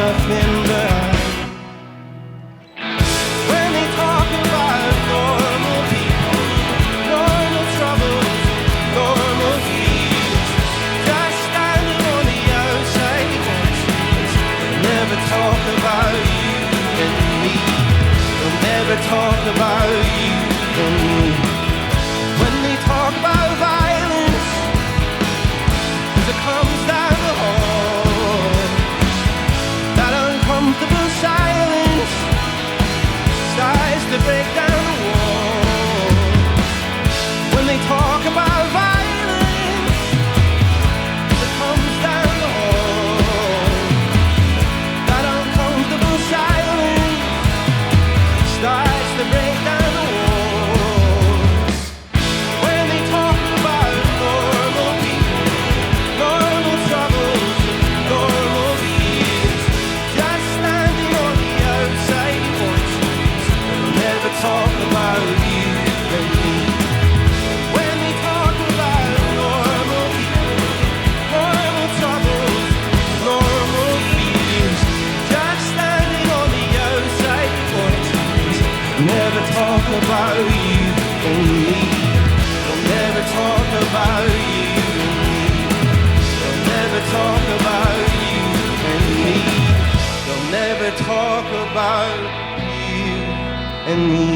nothing but when they talk about normal people, normal troubles, normal fears, just standing on the outside watching. They'll never talk about you and me. They'll never talk about you and me. When they talk about violence, 'cause it comes down the hall, that uncomfortable silence starts to break down the walls. When they talk about violence, it comes down the hall, that uncomfortable silence starts to break down the walls. When they talk about normal people, normal troubles, normal fears, just standing on the outside watching. They'll never talk about you and me. When they talk about normal people, normal troubles, normal fears, just standing on the outside watching. Never talk about you and me. They'll never talk about you and me. They'll never talk about you and me. They'll never talk about you and me.